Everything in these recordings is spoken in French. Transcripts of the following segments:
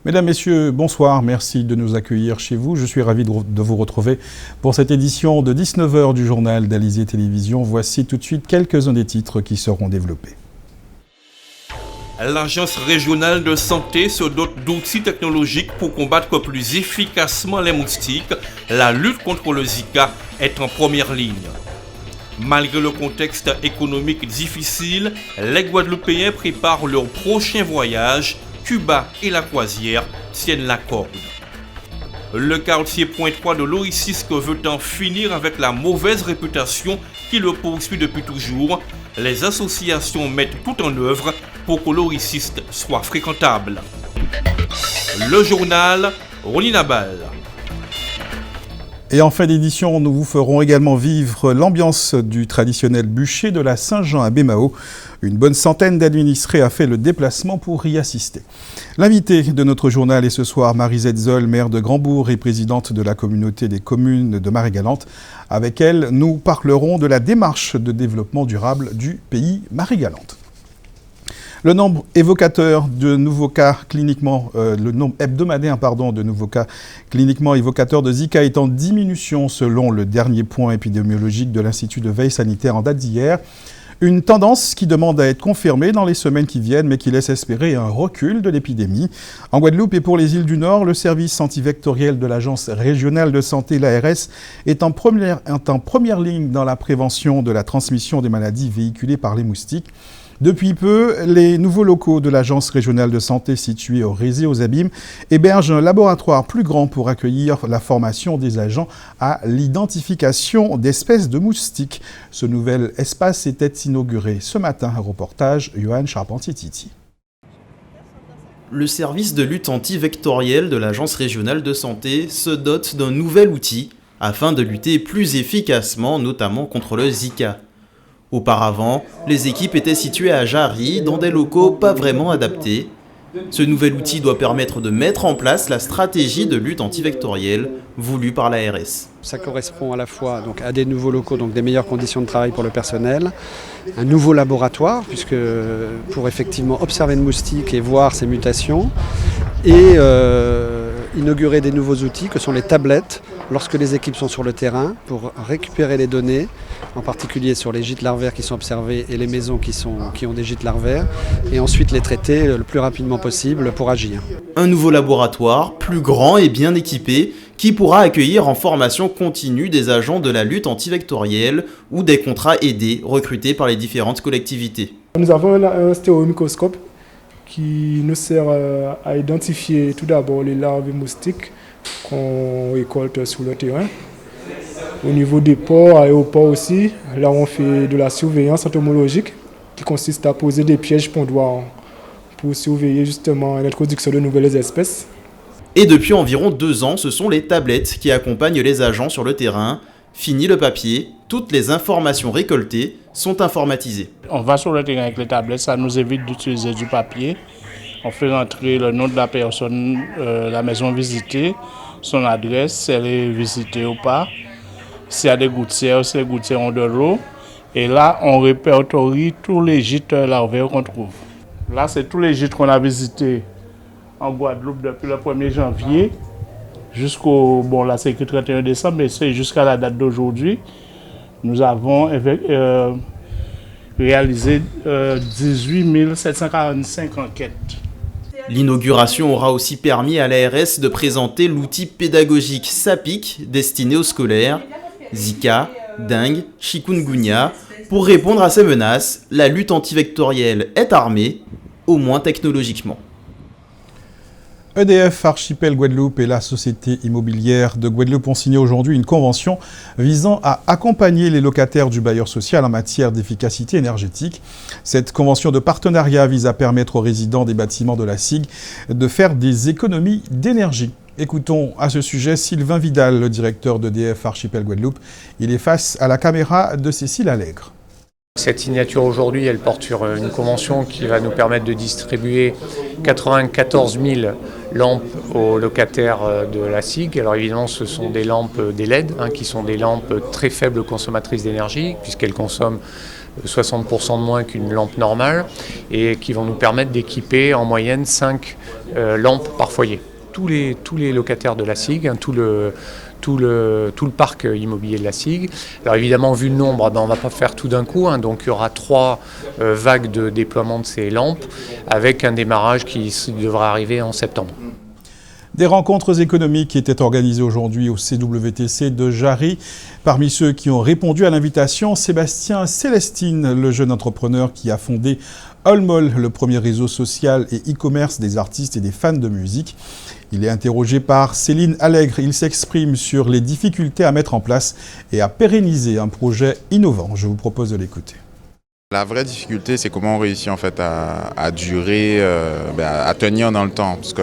Mesdames, Messieurs, bonsoir. Merci de nous accueillir chez vous. Je suis ravi de vous retrouver pour cette édition de 19h du journal d'Alizé Télévision. Voici tout de suite quelques-uns des titres qui seront développés. L'Agence régionale de santé se dote d'outils technologiques pour combattre plus efficacement les moustiques. La lutte contre le Zika est en première ligne. Malgré le contexte économique difficile, les Guadeloupéens préparent leur prochain voyage. Cuba et la croisière tiennent la corde. Le quartier Point 3 de l'Oricisque veut en finir avec la mauvaise réputation qui le poursuit depuis toujours. Les associations mettent tout en œuvre pour que l'Oricisque soit fréquentable. Le journal, Ronnie Nabal. Et en fin d'édition, nous vous ferons également vivre l'ambiance du traditionnel bûcher de la Saint-Jean à Bémao. Une bonne centaine d'administrés a fait le déplacement pour y assister. L'invitée de notre journal est ce soir Marisette Zoll, maire de Grandbourg et présidente de la communauté des communes de Marie-Galante. Avec elle, nous parlerons de la démarche de développement durable du pays Marie-Galante. Le nombre évocateur de nouveaux cas cliniquement, le nombre hebdomadaire de nouveaux cas cliniquement évocateurs de Zika est en diminution selon le dernier point épidémiologique de l'Institut de veille sanitaire en date d'hier. Une tendance qui demande à être confirmée dans les semaines qui viennent, mais qui laisse espérer un recul de l'épidémie. En Guadeloupe et pour les îles du Nord, le service antivectoriel de l'Agence régionale de santé, l'ARS, est en première ligne dans la prévention de la transmission des maladies véhiculées par les moustiques. Depuis peu, les nouveaux locaux de l'Agence régionale de santé situés au Rézé aux Abîmes hébergent un laboratoire plus grand pour accueillir la formation des agents à l'identification d'espèces de moustiques. Ce nouvel espace était inauguré ce matin. Un reportage, Johan Charpentier-Titi. Le service de lutte antivectorielle de l'Agence régionale de santé se dote d'un nouvel outil afin de lutter plus efficacement, notamment contre le Zika. Auparavant, les équipes étaient situées à Jarry, dans des locaux pas vraiment adaptés. Ce nouvel outil doit permettre de mettre en place la stratégie de lutte antivectorielle voulue par l'ARS. Ça correspond à la fois donc, à des nouveaux locaux, donc des meilleures conditions de travail pour le personnel, un nouveau laboratoire, puisque pour effectivement observer le moustique et voir ses mutations, et inaugurer des nouveaux outils que sont les tablettes lorsque les équipes sont sur le terrain pour récupérer les données, en particulier sur les gîtes larvaires qui sont observés et les maisons qui ont des gîtes larvaires, et ensuite les traiter le plus rapidement possible pour agir. Un nouveau laboratoire, plus grand et bien équipé, qui pourra accueillir en formation continue des agents de la lutte antivectorielle ou des contrats aidés recrutés par les différentes collectivités. Nous avons un stéréomicroscope qui nous sert à identifier tout d'abord les larves moustiques qu'on récolte sur le terrain. Au niveau des ports, aéroports aussi, là on fait de la surveillance entomologique qui consiste à poser des pièges pondoirs pour surveiller justement l'introduction de nouvelles espèces. Et depuis environ 2 ans, ce sont les tablettes qui accompagnent les agents sur le terrain. Fini le papier, toutes les informations récoltées sont informatisées. On va sur le terrain avec les tablettes, ça nous évite d'utiliser du papier. On fait rentrer le nom de la personne, la maison visitée, son adresse, si elle est visitée ou pas, s'il y a des gouttières, si les gouttières ont de l'eau. Et là, on répertorie tous les gîtes larvaires qu'on trouve. Là, c'est tous les gîtes qu'on a visités en Guadeloupe depuis le 1er janvier jusqu'au, là c'est écrit 31 décembre, mais c'est jusqu'à la date d'aujourd'hui. Nous avons réalisé 18 745 enquêtes. L'inauguration aura aussi permis à l'ARS de présenter l'outil pédagogique SAPIC destiné aux scolaires, Zika, dengue, chikungunya. Pour répondre à ces menaces, la lutte antivectorielle est armée, au moins technologiquement. EDF Archipel Guadeloupe et la Société immobilière de Guadeloupe ont signé aujourd'hui une convention visant à accompagner les locataires du bailleur social en matière d'efficacité énergétique. Cette convention de partenariat vise à permettre aux résidents des bâtiments de la SIG de faire des économies d'énergie. Écoutons à ce sujet Sylvain Vidal, le directeur d'EDF Archipel Guadeloupe. Il est face à la caméra de Cécile Allègre. Cette signature aujourd'hui, elle porte sur une convention qui va nous permettre de distribuer 94 000 lampes aux locataires de la SIG. Alors évidemment, ce sont des lampes des LED, qui sont des lampes très faibles consommatrices d'énergie, puisqu'elles consomment 60% de moins qu'une lampe normale, et qui vont nous permettre d'équiper en moyenne 5 lampes par foyer. Tous les locataires de la SIG, tout le parc immobilier de la SIG. Alors évidemment, vu le nombre, on ne va pas faire tout d'un coup, donc il y aura 3 vagues de déploiement de ces lampes, avec un démarrage qui devra arriver en septembre. Des rencontres économiques étaient organisées aujourd'hui au CWTC de Jarry. Parmi ceux qui ont répondu à l'invitation, Sébastien Célestine, le jeune entrepreneur qui a fondé Allmall, le premier réseau social et e-commerce des artistes et des fans de musique. Il est interrogé par Céline Allègre. Il s'exprime sur les difficultés à mettre en place et à pérenniser un projet innovant. Je vous propose de l'écouter. La vraie difficulté, c'est comment on réussit en fait à durer, à tenir dans le temps. Parce que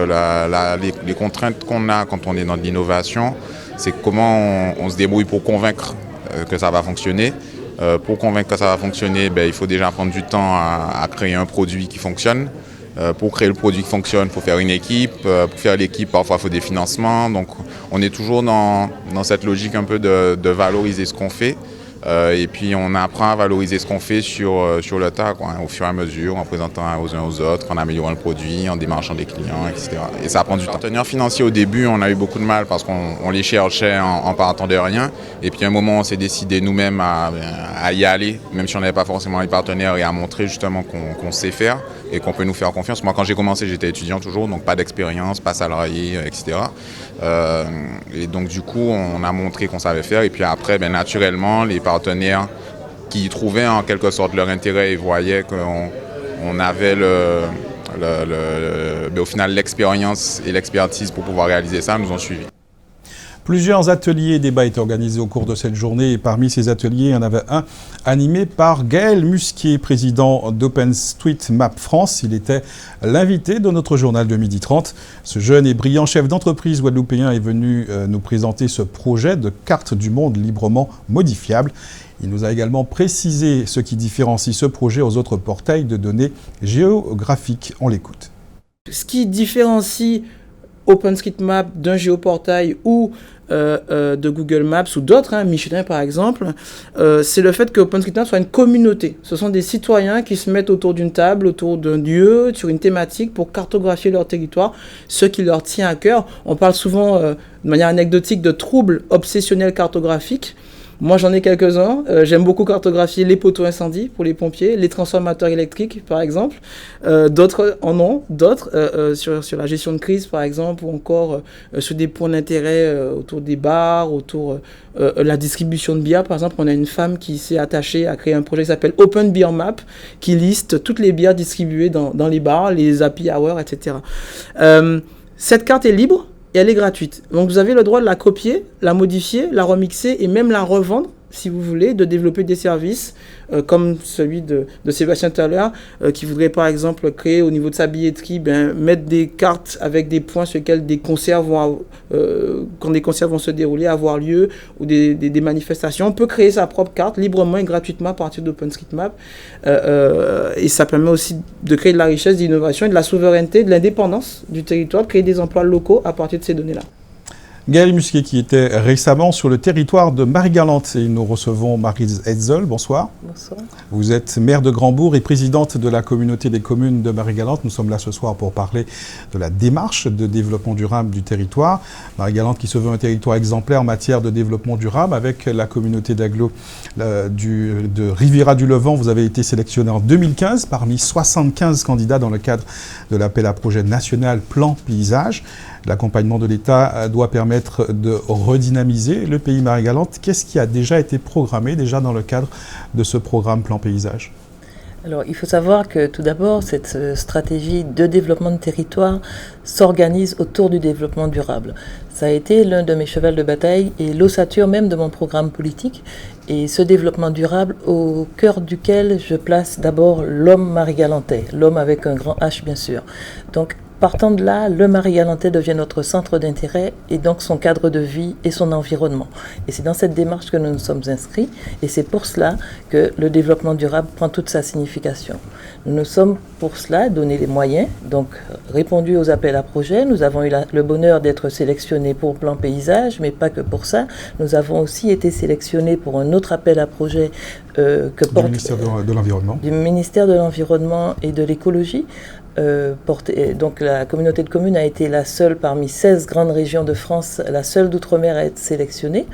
les contraintes qu'on a quand on est dans de l'innovation, c'est comment on se débrouille pour convaincre que ça va fonctionner. Pour convaincre que ça va fonctionner, il faut déjà prendre du temps à créer un produit qui fonctionne. Pour créer le produit qui fonctionne, il faut faire une équipe. Pour faire l'équipe, parfois, il faut des financements. Donc, on est toujours dans cette logique un peu de valoriser ce qu'on fait. Et puis, on apprend à valoriser ce qu'on fait sur le tas, au fur et à mesure, en présentant aux uns aux autres, en améliorant le produit, en démarchant des clients, etc. Et ça prend du temps. Partenaires financiers, au début, on a eu beaucoup de mal parce qu'on les cherchait en partant de rien. Et puis, à un moment, on s'est décidé nous-mêmes à y aller, même si on n'avait pas forcément les partenaires, et à montrer justement qu'on sait faire et qu'on peut nous faire confiance. Moi, quand j'ai commencé, j'étais étudiant toujours, donc pas d'expérience, pas salarié, etc. Et donc, du coup, on a montré qu'on savait faire. Et puis après, naturellement, les partenaires qui trouvaient en quelque sorte leur intérêt et voyaient qu'on avait au final l'expérience et l'expertise pour pouvoir réaliser ça, nous ont suivis. Plusieurs ateliers et débats étaient organisés au cours de cette journée et parmi ces ateliers, il y en avait un animé par Gaël Musquier, président d'OpenStreetMap France. Il était l'invité de notre journal de 12h30. Ce jeune et brillant chef d'entreprise guadeloupéen est venu nous présenter ce projet de carte du monde librement modifiable. Il nous a également précisé ce qui différencie ce projet aux autres portails de données géographiques. On l'écoute. Ce qui différencie OpenStreetMap d'un géoportail ou de Google Maps ou d'autres, Michelin par exemple, c'est le fait que OpenStreetMap soit une communauté. Ce sont des citoyens qui se mettent autour d'une table, autour d'un lieu, sur une thématique pour cartographier leur territoire, ce qui leur tient à cœur. On parle souvent, de manière anecdotique, de troubles obsessionnels cartographiques. Moi, j'en ai quelques-uns. J'aime beaucoup cartographier les poteaux incendies pour les pompiers, les transformateurs électriques, par exemple. D'autres en ont, d'autres sur la gestion de crise, par exemple, ou encore sur des points d'intérêt autour des bars, autour la distribution de bières. Par exemple, on a une femme qui s'est attachée à créer un projet qui s'appelle Open Beer Map, qui liste toutes les bières distribuées dans les bars, les happy hours, etc. Cette carte est libre. Et elle est gratuite. Donc vous avez le droit de la copier, la modifier, la remixer et même la revendre si vous voulez, de développer des services comme celui de Sébastien tout à l'heure, qui voudrait par exemple créer au niveau de sa billetterie, mettre des cartes avec des points sur lesquels des concerts vont, quand des concerts vont se dérouler, avoir lieu, ou des manifestations. On peut créer sa propre carte librement et gratuitement à partir d'OpenStreetMap. Et ça permet aussi de créer de la richesse, de l'innovation et de la souveraineté, de l'indépendance du territoire, de créer des emplois locaux à partir de ces données-là. Gaël Musquier qui était récemment sur le territoire de Marie-Galante et nous recevons Maryse Hetzel. Bonsoir. Bonsoir. Vous êtes maire de Grandbourg et présidente de la communauté des communes de Marie-Galante. Nous sommes là ce soir pour parler de la démarche de développement durable du territoire. Marie-Galante qui se veut un territoire exemplaire en matière de développement durable avec la communauté d'agglo de Riviera du Levant. Vous avez été sélectionné en 2015 parmi 75 candidats dans le cadre de l'appel à projet national Plan Paysage. L'accompagnement de l'État doit permettre de redynamiser le pays Marie-Galante. Qu'est-ce qui a déjà été programmé dans le cadre de ce programme Plan Paysage ? Alors, il faut savoir que tout d'abord, cette stratégie de développement de territoire s'organise autour du développement durable. Ça a été l'un de mes chevals de bataille et l'ossature même de mon programme politique. Et ce développement durable, au cœur duquel je place d'abord l'homme marie-galantais, l'homme avec un grand H bien sûr. Donc, partant de là, le Marie-Galantais devient notre centre d'intérêt et donc son cadre de vie et son environnement. Et c'est dans cette démarche que nous nous sommes inscrits et c'est pour cela que le développement durable prend toute sa signification. Nous nous sommes pour cela donné les moyens, donc répondu aux appels à projets. Nous avons eu le bonheur d'être sélectionnés pour Plan Paysage, mais pas que pour ça. Nous avons aussi été sélectionnés pour un autre appel à projet du ministère de l'Environnement. Du ministère de l'Environnement et de l'Écologie. Donc la communauté de communes a été la seule parmi 16 grandes régions de France, la seule d'outre-mer à être sélectionnée.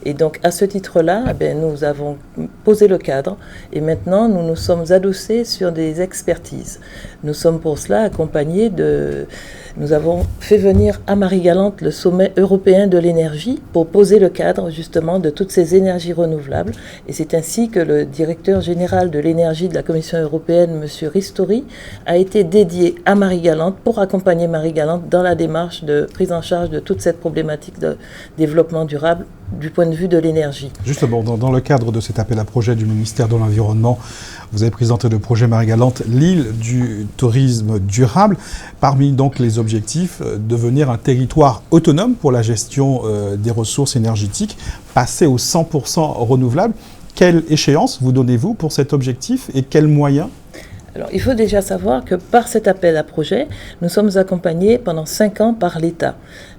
Et donc à ce titre-là, nous avons posé le cadre et maintenant nous nous sommes adossés sur des expertises. Nous sommes pour cela accompagnés nous avons fait venir à Marie-Galante le sommet européen de l'énergie pour poser le cadre justement de toutes ces énergies renouvelables. Et c'est ainsi que le directeur général de l'énergie de la Commission européenne, M. Ristori, a été dédié à Marie-Galante pour accompagner Marie-Galante dans la démarche de prise en charge de toute cette problématique de développement durable du point de vue de l'énergie. Justement, dans le cadre de cet appel à projet du ministère de l'Environnement, vous avez présenté le projet Marie-Galante, l'île du tourisme durable. Parmi donc les objectifs, devenir un territoire autonome pour la gestion des ressources énergétiques, passer au 100% renouvelable. Quelle échéance vous donnez-vous pour cet objectif et quels moyens ? Alors, il faut déjà savoir que par cet appel à projet, nous sommes accompagnés pendant 5 ans par l'État.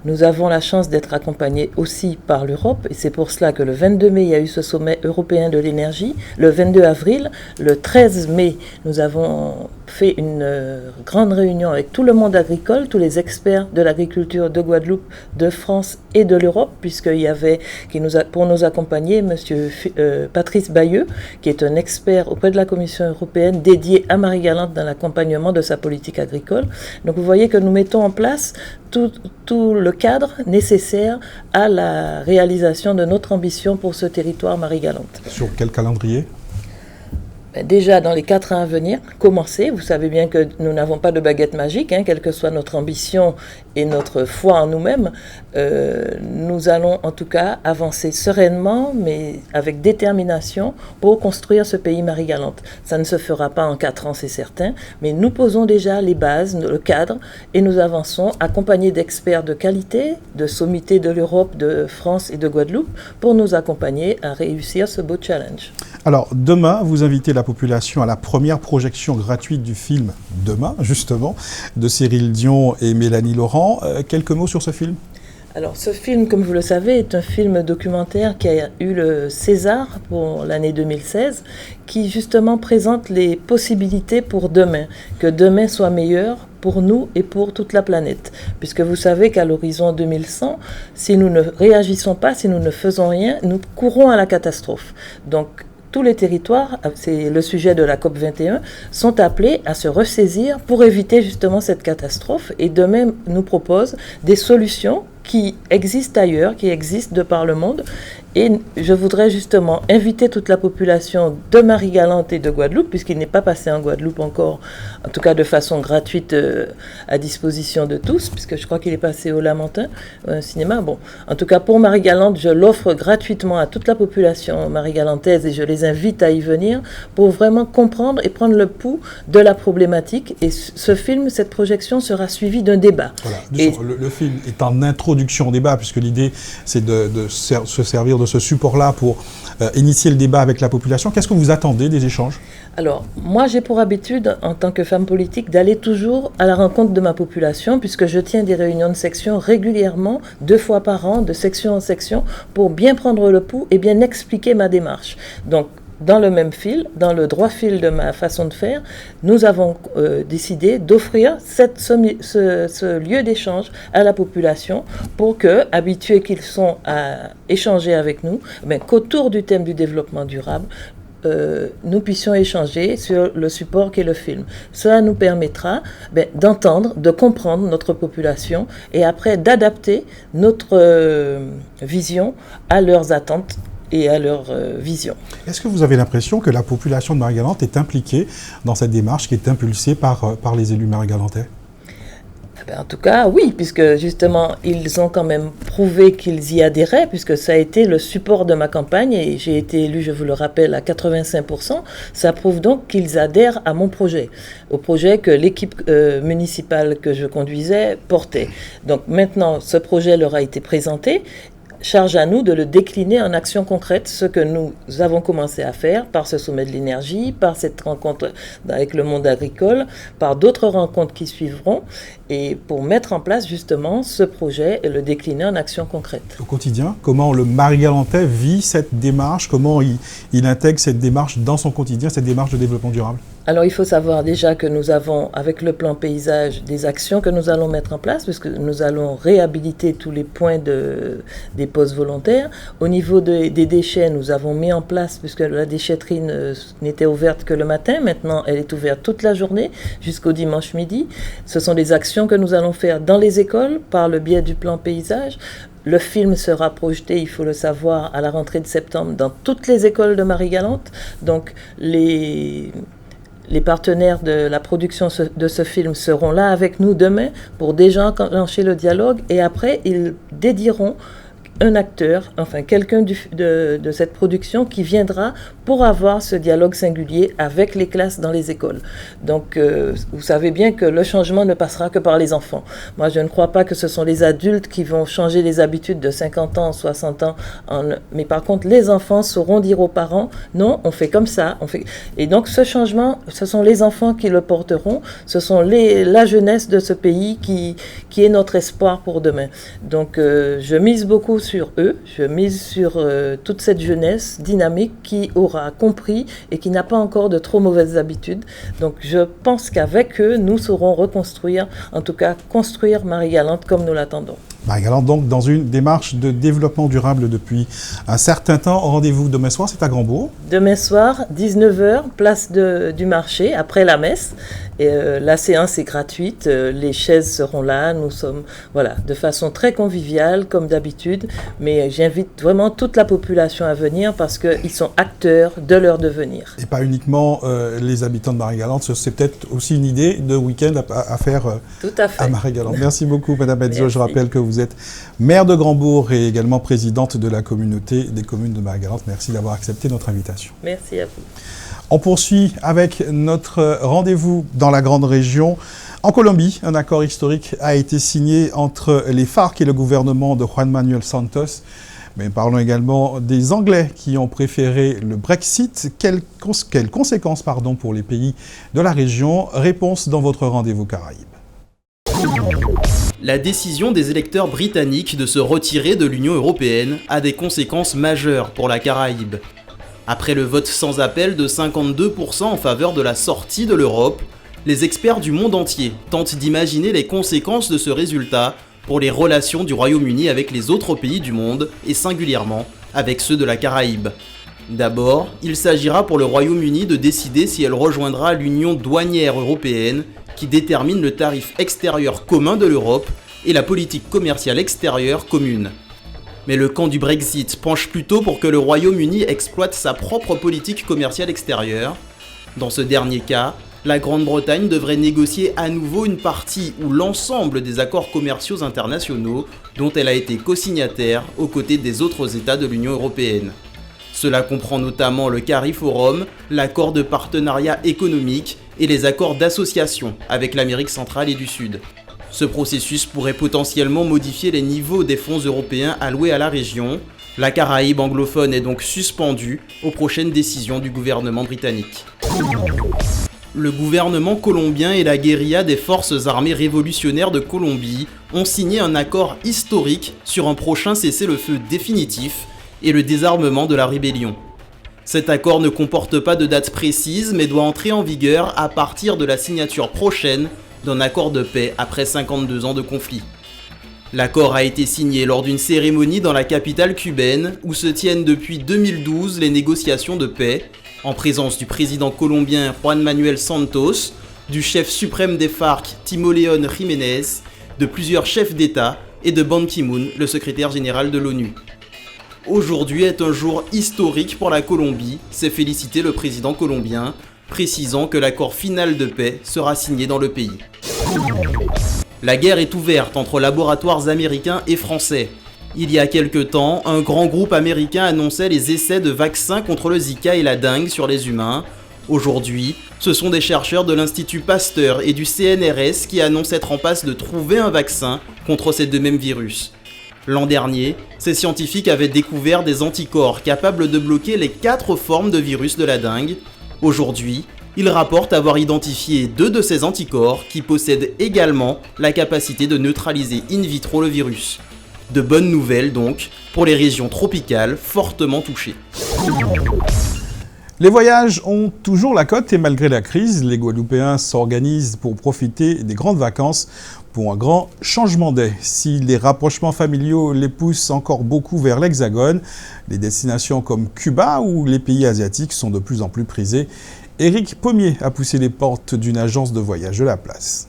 Nous avons la chance d'être accompagnés aussi par l'Europe et c'est pour cela que le 22 mai, il y a eu ce sommet européen de l'énergie. Le 22 avril, le 13 mai, nous avons fait une grande réunion avec tout le monde agricole, tous les experts de l'agriculture de Guadeloupe, de France et de l'Europe, puisqu'il y avait pour nous accompagner M. Patrice Bayeux, qui est un expert auprès de la Commission européenne dédié à Marie-Galante dans l'accompagnement de sa politique agricole. Donc vous voyez que nous mettons en place tout le cadre nécessaire à la réalisation de notre ambition pour ce territoire Marie-Galante. Sur quel calendrier ? Déjà dans les 4 ans à venir, commencer. Vous savez bien que nous n'avons pas de baguette magique, quelle que soit notre ambition et notre foi en nous-mêmes. Nous allons en tout cas avancer sereinement, mais avec détermination pour construire ce pays Marie-Galante. Ça ne se fera pas en 4 ans, c'est certain, mais nous posons déjà les bases, le cadre, et nous avançons accompagnés d'experts de qualité, de sommités de l'Europe, de France et de Guadeloupe, pour nous accompagner à réussir ce beau challenge. Alors, demain, vous invitez la population à la première projection gratuite du film Demain, justement, de Cyril Dion et Mélanie Laurent. Quelques mots sur ce film ? Alors, ce film, comme vous le savez, est un film documentaire qui a eu le César pour l'année 2016, qui justement présente les possibilités pour demain, que demain soit meilleur pour nous et pour toute la planète. Puisque vous savez qu'à l'horizon 2100, si nous ne réagissons pas, si nous ne faisons rien, nous courons à la catastrophe. Donc, tous les territoires, c'est le sujet de la COP21, sont appelés à se ressaisir pour éviter justement cette catastrophe. Et demain nous propose des solutions qui existent ailleurs, qui existent de par le monde. Et je voudrais justement inviter toute la population de Marie-Galante et de Guadeloupe, puisqu'il n'est pas passé en Guadeloupe encore, en tout cas de façon gratuite à disposition de tous, puisque je crois qu'il est passé au Lamentin, un cinéma. Bon, en tout cas pour Marie-Galante, je l'offre gratuitement à toute la population marie-galantaise et je les invite à y venir pour vraiment comprendre et prendre le pouls de la problématique. Et ce film, cette projection sera suivie d'un débat. Voilà. Le film est en introduction au débat, puisque l'idée, c'est de se servir de ce support-là pour initier le débat avec la population. Qu'est-ce que vous attendez des échanges ? Alors, moi, j'ai pour habitude, en tant que femme politique, d'aller toujours à la rencontre de ma population, puisque je tiens des réunions de section régulièrement, 2 fois par an, de section en section, pour bien prendre le pouls et bien expliquer ma démarche. Donc, dans le même fil, dans le droit fil de ma façon de faire, nous avons décidé d'offrir ce lieu d'échange à la population pour que, habitués qu'ils sont à échanger avec nous, qu'autour du thème du développement durable, nous puissions échanger sur le support qu'est le film. Cela nous permettra d'entendre, de comprendre notre population et après d'adapter notre vision à leurs attentes et à leur vision. Est-ce que vous avez l'impression que la population de Marie-Galante est impliquée dans cette démarche qui est impulsée par les élus marie-galantais ? En tout cas, oui, puisque justement, ils ont quand même prouvé qu'ils y adhéraient, puisque ça a été le support de ma campagne, et j'ai été élu, je vous le rappelle, à 85%. Ça prouve donc qu'ils adhèrent à mon projet, au projet que l'équipe municipale que je conduisais portait. Donc maintenant, ce projet leur a été présenté. Charge à nous de le décliner en actions concrètes, ce que nous avons commencé à faire par ce sommet de l'énergie, par cette rencontre avec le monde agricole, par d'autres rencontres qui suivront, et pour mettre en place justement ce projet et le décliner en actions concrètes. Au quotidien, comment le Marie-Galantais vit cette démarche, comment il intègre cette démarche dans son quotidien, cette démarche de développement durable? Alors, il faut savoir déjà que nous avons, avec le plan paysage, des actions que nous allons mettre en place, puisque nous allons réhabiliter tous les points des postes volontaires. Au niveau des déchets, nous avons mis en place, puisque la déchetterie n'était ouverte que le matin, maintenant elle est ouverte toute la journée, jusqu'au dimanche midi. Ce sont des actions que nous allons faire dans les écoles, par le biais du plan paysage. Le film sera projeté, il faut le savoir, à la rentrée de septembre, dans toutes les écoles de Marie-Galante. Donc, les partenaires de la production de ce film seront là avec nous demain pour déjà enclencher le dialogue, et après ils dédieront un acteur, enfin quelqu'un de cette production qui viendra pour avoir ce dialogue singulier avec les classes dans les écoles. Donc vous savez bien que le changement ne passera que par les enfants. Moi je ne crois pas que ce sont les adultes qui vont changer les habitudes de 50 ans, 60 ans, mais par contre les enfants sauront dire aux parents non, on fait comme ça, et donc ce changement, ce sont les enfants qui le porteront, ce sont la jeunesse de ce pays qui est notre espoir pour demain. Donc je mise beaucoup sur eux, je mise sur toute cette jeunesse dynamique qui aura compris et qui n'a pas encore de trop mauvaises habitudes. Donc je pense qu'avec eux, nous saurons reconstruire, en tout cas construire Marie-Galante comme nous l'attendons. Marie-Galante, donc, dans une démarche de développement durable depuis un certain temps. Rendez-vous demain soir, c'est à Grand-Bourg. Demain soir, 19h, place du marché, après la messe. Et, la séance est gratuite, les chaises seront là, nous sommes de façon très conviviale, comme d'habitude. Mais j'invite vraiment toute la population à venir parce qu'ils sont acteurs de leur devenir. Et pas uniquement les habitants de Marie-Galante, c'est peut-être aussi une idée de week-end à faire Tout à fait. À Marie-Galante. Merci beaucoup, Madame Metzger. Je rappelle que vous êtes maire de Grand-Bourg et également présidente de la communauté des communes de Marie-Galante. Merci d'avoir accepté notre invitation. Merci à vous. On poursuit avec notre rendez-vous dans la grande région. En Colombie, un accord historique a été signé entre les FARC et le gouvernement de Juan Manuel Santos. Mais parlons également des Anglais qui ont préféré le Brexit. Quelles conséquences pour les pays de la région? Réponse dans votre rendez-vous Caraïbes. La décision des électeurs britanniques de se retirer de l'Union européenne a des conséquences majeures pour la Caraïbe. Après le vote sans appel de 52% en faveur de la sortie de l'Europe, les experts du monde entier tentent d'imaginer les conséquences de ce résultat pour les relations du Royaume-Uni avec les autres pays du monde et singulièrement avec ceux de la Caraïbe. D'abord, il s'agira pour le Royaume-Uni de décider si elle rejoindra l'Union douanière européenne qui détermine le tarif extérieur commun de l'Europe et la politique commerciale extérieure commune. Mais le camp du Brexit penche plutôt pour que le Royaume-Uni exploite sa propre politique commerciale extérieure. Dans ce dernier cas, la Grande-Bretagne devrait négocier à nouveau une partie ou l'ensemble des accords commerciaux internationaux dont elle a été co-signataire aux côtés des autres États de l'Union européenne. Cela comprend notamment le CARIFORUM, l'accord de partenariat économique et les accords d'association avec l'Amérique centrale et du Sud. Ce processus pourrait potentiellement modifier les niveaux des fonds européens alloués à la région. La Caraïbe anglophone est donc suspendue aux prochaines décisions du gouvernement britannique. Le gouvernement colombien et la guérilla des forces armées révolutionnaires de Colombie ont signé un accord historique sur un prochain cessez-le-feu définitif et le désarmement de la rébellion. Cet accord ne comporte pas de date précise mais doit entrer en vigueur à partir de la signature prochaine d'un accord de paix après 52 ans de conflit. L'accord a été signé lors d'une cérémonie dans la capitale cubaine où se tiennent depuis 2012 les négociations de paix, en présence du président colombien Juan Manuel Santos, du chef suprême des FARC Timo León Jiménez, de plusieurs chefs d'État et de Ban Ki-moon, le secrétaire général de l'ONU. Aujourd'hui est un jour historique pour la Colombie, s'est félicité le président colombien, précisant que l'accord final de paix sera signé dans le pays. La guerre est ouverte entre laboratoires américains et français. Il y a quelque temps, un grand groupe américain annonçait les essais de vaccins contre le Zika et la dengue sur les humains. Aujourd'hui, ce sont des chercheurs de l'Institut Pasteur et du CNRS qui annoncent être en passe de trouver un vaccin contre ces deux mêmes virus. L'an dernier, ces scientifiques avaient découvert des anticorps capables de bloquer les 4 formes de virus de la dengue. Aujourd'hui, ils rapportent avoir identifié 2 de ces anticorps qui possèdent également la capacité de neutraliser in vitro le virus. De bonnes nouvelles donc pour les régions tropicales fortement touchées. Les voyages ont toujours la cote et malgré la crise, les Guadeloupéens s'organisent pour profiter des grandes vacances pour un grand changement d'air. Si les rapprochements familiaux les poussent encore beaucoup vers l'Hexagone, les destinations comme Cuba ou les pays asiatiques sont de plus en plus prisées. Éric Pommier a poussé les portes d'une agence de voyage de la place.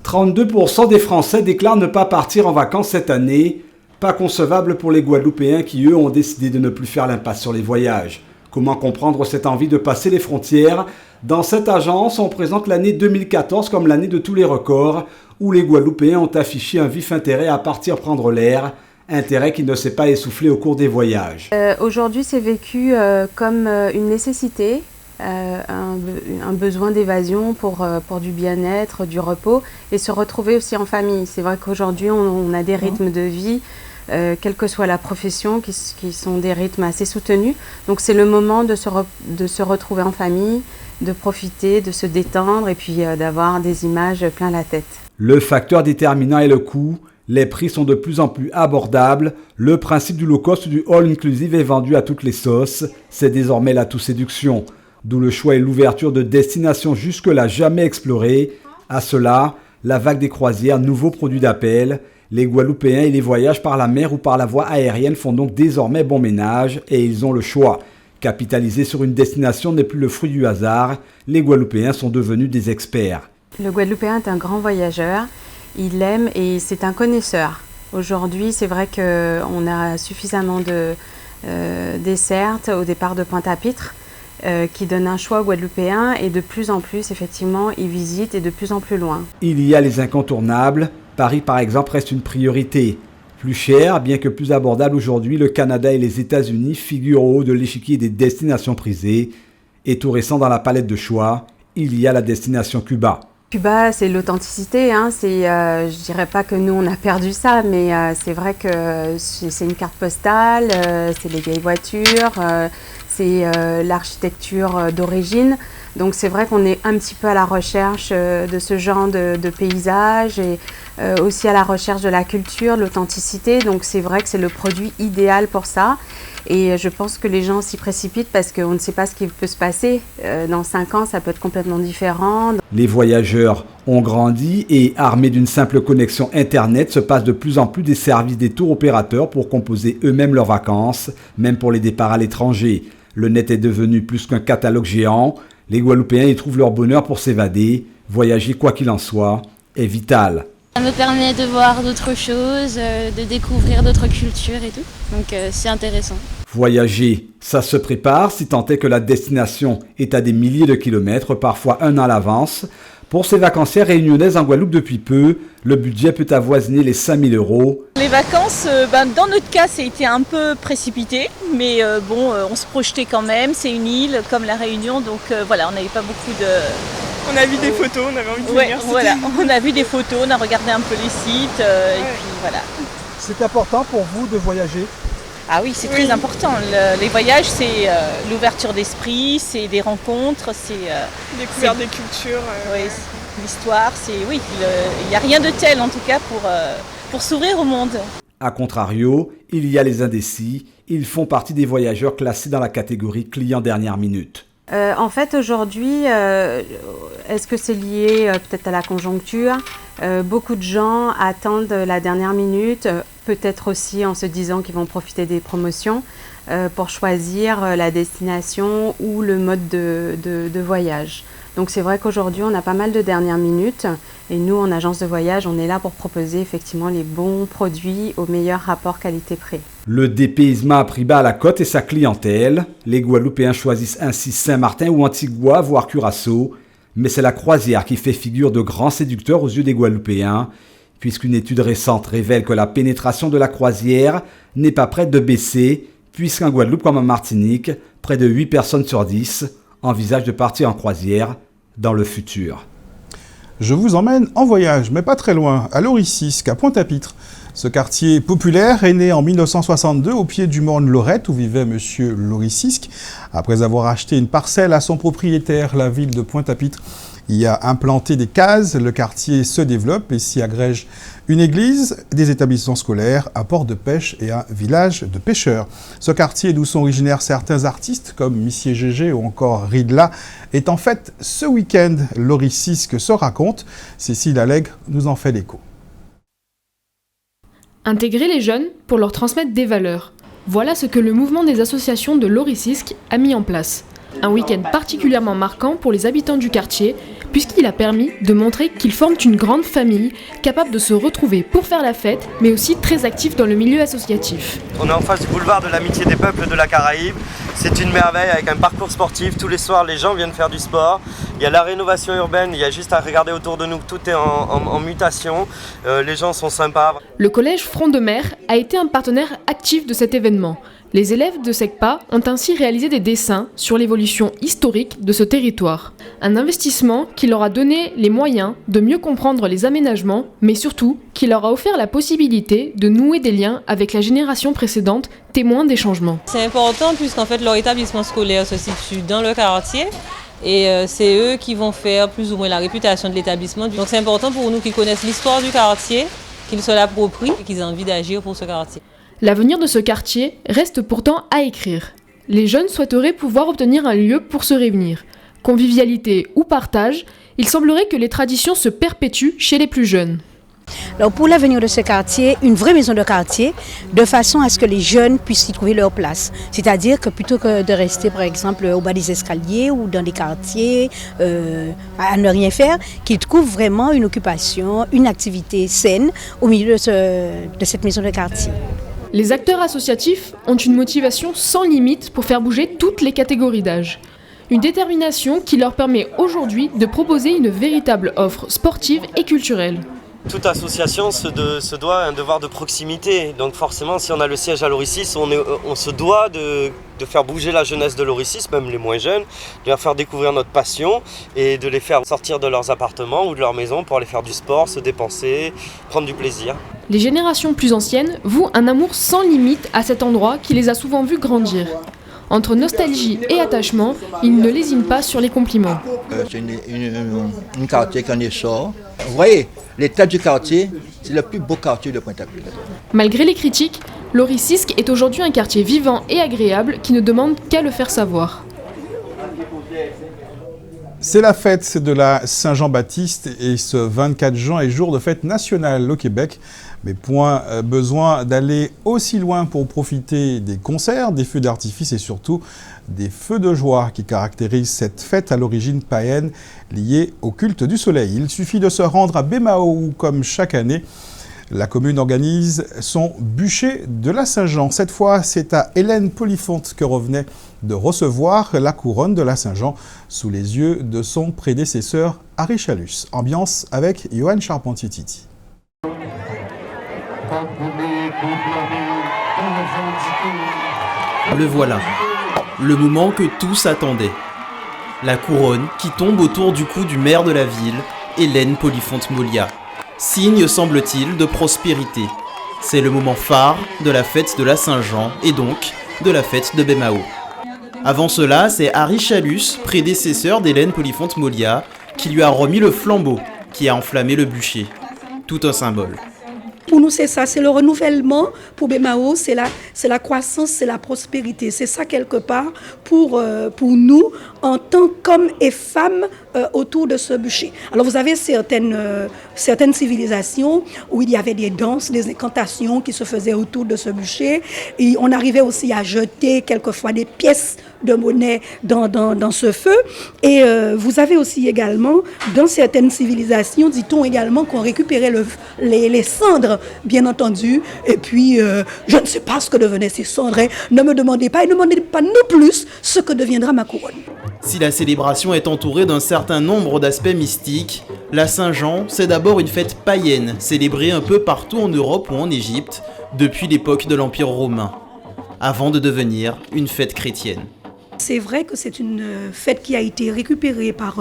32% des Français déclarent ne pas partir en vacances cette année. Pas concevable pour les Guadeloupéens qui, eux, ont décidé de ne plus faire l'impasse sur les voyages. Comment comprendre cette envie de passer les frontières? Dans cette agence, on présente l'année 2014 comme l'année de tous les records, où les Guadeloupéens ont affiché un vif intérêt à partir prendre l'air, intérêt qui ne s'est pas essoufflé au cours des voyages. Aujourd'hui, c'est vécu comme une nécessité. Un besoin d'évasion pour du bien-être, du repos et se retrouver aussi en famille. C'est vrai qu'aujourd'hui on a des rythmes de vie, quelle que soit la profession, qui sont des rythmes assez soutenus. Donc c'est le moment de se retrouver en famille, de profiter, de se détendre et puis d'avoir des images plein la tête. Le facteur déterminant est le coût. Les prix sont de plus en plus abordables. Le principe du low cost ou du all inclusive est vendu à toutes les sauces. C'est désormais la tout séduction. D'où le choix et l'ouverture de destinations jusque-là jamais explorées. À cela, la vague des croisières, nouveau produit d'appel. Les Guadeloupéens et les voyages par la mer ou par la voie aérienne font donc désormais bon ménage et ils ont le choix. Capitaliser sur une destination n'est plus le fruit du hasard. Les Guadeloupéens sont devenus des experts. Le Guadeloupéen est un grand voyageur. Il aime et c'est un connaisseur. Aujourd'hui, c'est vrai qu'on a suffisamment de dessertes au départ de Pointe-à-Pitre. Qui donne un choix aux Guadeloupéens et de plus en plus, effectivement, ils visitent et de plus en plus loin. Il y a les incontournables. Paris, par exemple, reste une priorité. Plus cher, bien que plus abordable aujourd'hui, le Canada et les États-Unis figurent au haut de l'échiquier des destinations prisées. Et tout récent dans la palette de choix, il y a la destination Cuba. Cuba, c'est l'authenticité. Je dirais pas que nous, on a perdu ça, mais c'est vrai que c'est une carte postale, c'est les vieilles voitures, c'est l'architecture d'origine. Donc c'est vrai qu'on est un petit peu à la recherche de ce genre de paysage et aussi à la recherche de la culture, de l'authenticité. Donc c'est vrai que c'est le produit idéal pour ça. Et je pense que les gens s'y précipitent parce qu'on ne sait pas ce qui peut se passer. Dans 5 ans, ça peut être complètement différent. Les voyageurs ont grandi et, armés d'une simple connexion Internet, se passent de plus en plus des services des tours opérateurs pour composer eux-mêmes leurs vacances, même pour les départs à l'étranger. Le net est devenu plus qu'un catalogue géant. Les Guadeloupéens y trouvent leur bonheur pour s'évader. Voyager, quoi qu'il en soit, est vital. Ça me permet de voir d'autres choses, de découvrir d'autres cultures et tout. Donc c'est intéressant. Voyager, ça se prépare si tant est que la destination est à des milliers de kilomètres, parfois 1 an à l'avance. Pour ces vacancières réunionnaises en Guadeloupe depuis peu, le budget peut avoisiner les 5 000 €. Les vacances, dans notre cas, ça a été un peu précipité, mais on se projetait quand même. C'est une île comme la Réunion, donc voilà, on n'avait pas beaucoup de... On a vu des photos, on avait envie de venir. Voilà, on a vu des photos, on a regardé un peu les sites, et puis voilà. C'est important pour vous de voyager ? Ah oui, c'est très important. Les voyages, c'est l'ouverture d'esprit, c'est des rencontres, c'est... découvrir des cultures. Oui, l'histoire, il n'y a rien de tel en tout cas pour s'ouvrir au monde. A contrario, il y a les indécis. Ils font partie des voyageurs classés dans la catégorie clients dernière minute. En fait, aujourd'hui, est-ce que c'est lié peut-être à la conjoncture? Beaucoup de gens attendent la dernière minute, peut-être aussi en se disant qu'ils vont profiter des promotions pour choisir la destination ou le mode de voyage. Donc c'est vrai qu'aujourd'hui, on a pas mal de dernières minutes et nous, en agence de voyage, on est là pour proposer effectivement les bons produits au meilleur rapport qualité-prix. Le dépaysement a pris bas à la côte et sa clientèle. Les Guadeloupéens choisissent ainsi Saint-Martin ou Antigua, voire Curaçao. Mais c'est la croisière qui fait figure de grand séducteur aux yeux des Guadeloupéens, puisqu'une étude récente révèle que la pénétration de la croisière n'est pas prête de baisser, puisqu'en Guadeloupe comme en Martinique, près de 8 personnes sur 10 envisagent de partir en croisière dans le futur. Je vous emmène en voyage, mais pas très loin, à Lorissisque, à Pointe-à-Pitre. Ce quartier populaire est né en 1962 au pied du morne Lorette où vivait M. Lorissisque. Après avoir acheté une parcelle à son propriétaire, la ville de Pointe-à-Pitre y a implanté des cases. Le quartier se développe et s'y agrège une église, des établissements scolaires, un port de pêche et un village de pêcheurs. Ce quartier d'où sont originaires certains artistes comme Missier Gégé ou encore Ridla est en fait ce week-end. Lorissisque se raconte. Cécile Allègre nous en fait l'écho. Intégrer les jeunes pour leur transmettre des valeurs. Voilà ce que le mouvement des associations de Lorissisque a mis en place. Un week-end particulièrement marquant pour les habitants du quartier, puisqu'il a permis de montrer qu'ils forment une grande famille, capable de se retrouver pour faire la fête, mais aussi très actifs dans le milieu associatif. On est en face du boulevard de l'amitié des peuples de la Caraïbe. C'est une merveille avec un parcours sportif. Tous les soirs, les gens viennent faire du sport. Il y a la rénovation urbaine, il y a juste à regarder autour de nous, tout est en mutation. Les gens sont sympas. Le collège Front de Mer a été un partenaire actif de cet événement. Les élèves de SECPA ont ainsi réalisé des dessins sur l'évolution historique de ce territoire. Un investissement qui leur a donné les moyens de mieux comprendre les aménagements, mais surtout qui leur a offert la possibilité de nouer des liens avec la génération précédente, témoin des changements. C'est important puisqu'en fait leur établissement scolaire se situe dans le quartier. Et c'est eux qui vont faire plus ou moins la réputation de l'établissement. Donc c'est important pour nous qu'ils connaissent l'histoire du quartier, qu'ils se l'approprient et qu'ils aient envie d'agir pour ce quartier. L'avenir de ce quartier reste pourtant à écrire. Les jeunes souhaiteraient pouvoir obtenir un lieu pour se réunir. Convivialité ou partage, il semblerait que les traditions se perpétuent chez les plus jeunes. Alors pour l'avenir de ce quartier, une vraie maison de quartier, de façon à ce que les jeunes puissent y trouver leur place. C'est-à-dire que plutôt que de rester par exemple au bas des escaliers ou dans des quartiers à ne rien faire, qu'ils trouvent vraiment une occupation, une activité saine au milieu de cette maison de quartier. Les acteurs associatifs ont une motivation sans limite pour faire bouger toutes les catégories d'âge. Une détermination qui leur permet aujourd'hui de proposer une véritable offre sportive et culturelle. Toute association se doit un devoir de proximité. Donc forcément, si on a le siège à Lorissisque, on se doit de faire bouger la jeunesse de Lorissisque, même les moins jeunes, de leur faire découvrir notre passion et de les faire sortir de leurs appartements ou de leur maison pour aller faire du sport, se dépenser, prendre du plaisir. Les générations plus anciennes vouent un amour sans limite à cet endroit qui les a souvent vus grandir. Entre nostalgie et attachement, ils ne lésinent pas sur les compliments. C'est un quartier qu'on est sort. Vous voyez, l'état du quartier, c'est le plus beau quartier de Pointe-à-Pitre. Malgré les critiques, Lorissisque est aujourd'hui un quartier vivant et agréable qui ne demande qu'à le faire savoir. C'est la fête de la Saint-Jean-Baptiste et ce 24 juin est jour de fête nationale au Québec. Mais point besoin d'aller aussi loin pour profiter des concerts, des feux d'artifice et surtout des feux de joie qui caractérisent cette fête à l'origine païenne liée au culte du soleil. Il suffit de se rendre à Bémao où, comme chaque année, la commune organise son bûcher de la Saint-Jean. Cette fois, c'est à Hélène Polifonte que revenait de recevoir la couronne de la Saint-Jean sous les yeux de son prédécesseur Harry Chalus. Ambiance avec Johan Charpentier-Titi. Le voilà, le moment que tous attendaient. La couronne qui tombe autour du cou du maire de la ville, Hélène Polifonte-Molia. Signe, semble-t-il, de prospérité. C'est le moment phare de la fête de la Saint-Jean et donc de la fête de Bémao. Avant cela, c'est Harry Chalus, prédécesseur d'Hélène Polifonte-Molia, qui lui a remis le flambeau qui a enflammé le bûcher. Tout un symbole. Pour nous, c'est ça, c'est le renouvellement. Pour Bémao, c'est la croissance, c'est la prospérité. C'est ça, quelque part, pour nous, en tant qu'hommes et femmes autour de ce bûcher. Alors, vous avez certaines civilisations où il y avait des danses, des incantations qui se faisaient autour de ce bûcher. Et on arrivait aussi à jeter, quelquefois, des pièces de monnaie dans ce feu. Et vous avez aussi également, dans certaines civilisations, dit-on également qu'on récupérait les cendres, bien entendu. Et puis, je ne sais pas ce que devenaient ces cendres. Ne me demandez pas et ne me demandez pas non plus ce que deviendra ma couronne. Si la célébration est entourée d'un certain nombre d'aspects mystiques, la Saint-Jean, c'est d'abord une fête païenne, célébrée un peu partout en Europe ou en Égypte, depuis l'époque de l'Empire romain, avant de devenir une fête chrétienne. C'est vrai que c'est une fête qui a été récupérée par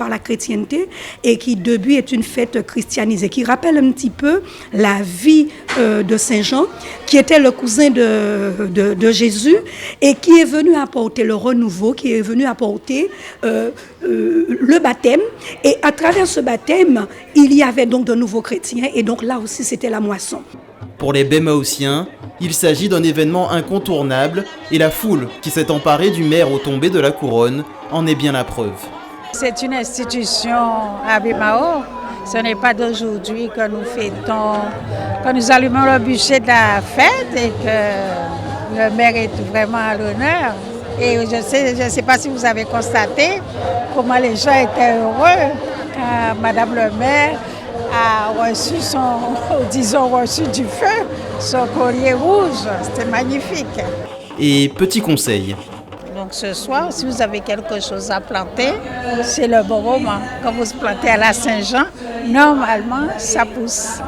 la chrétienté et qui depuis est une fête christianisée, qui rappelle un petit peu la vie de Saint Jean, qui était le cousin de Jésus et qui est venu apporter le renouveau, qui est venu apporter le baptême. Et à travers ce baptême, il y avait donc de nouveaux chrétiens et donc là aussi c'était la moisson. Pour les Bémaotiens, il s'agit d'un événement incontournable et la foule qui s'est emparée du maire aux tombées de la couronne en est bien la preuve. C'est une institution à Bémao. Ce n'est pas d'aujourd'hui que nous fêtons, que nous allumons le bûcher de la fête et que le maire est vraiment à l'honneur. Et je ne sais pas si vous avez constaté comment les gens étaient heureux quand Madame le maire a reçu reçu du feu, son collier rouge. C'était magnifique. Et petit conseil. Donc ce soir, si vous avez quelque chose à planter, c'est le bon moment. Quand vous plantez à la Saint-Jean, normalement, ça pousse.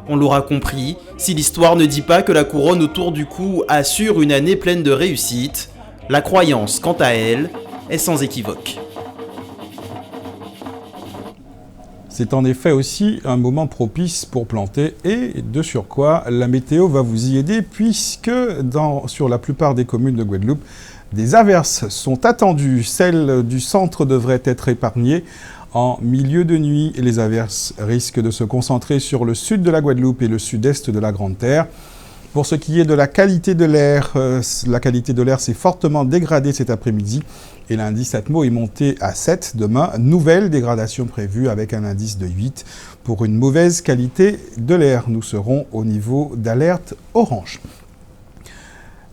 On l'aura compris, si l'histoire ne dit pas que la couronne autour du cou assure une année pleine de réussite, la croyance, quant à elle, est sans équivoque. C'est en effet aussi un moment propice pour planter et de surcroît, la météo va vous y aider puisque sur la plupart des communes de Guadeloupe, des averses sont attendues. Celles du centre devraient être épargnées en milieu de nuit. Les averses risquent de se concentrer sur le sud de la Guadeloupe et le sud-est de la Grande Terre. Pour ce qui est de la qualité de l'air s'est fortement dégradée cet après-midi et l'indice Atmo est monté à 7 demain. Nouvelle dégradation prévue avec un indice de 8 pour une mauvaise qualité de l'air. Nous serons au niveau d'alerte orange.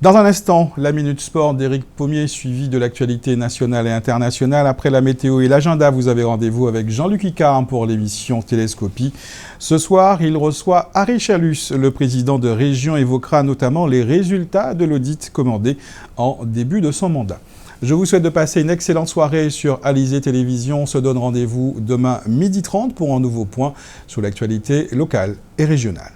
Dans un instant, la Minute Sport d'Éric Pommier, suivie de l'actualité nationale et internationale. Après la météo et l'agenda, vous avez rendez-vous avec Jean-Luc Icard pour l'émission Télescopie. Ce soir, il reçoit Harry Chalus, le président de Région, évoquera notamment les résultats de l'audit commandé en début de son mandat. Je vous souhaite de passer une excellente soirée sur Alizé Télévision. On se donne rendez-vous demain 12h30 pour un nouveau point sur l'actualité locale et régionale.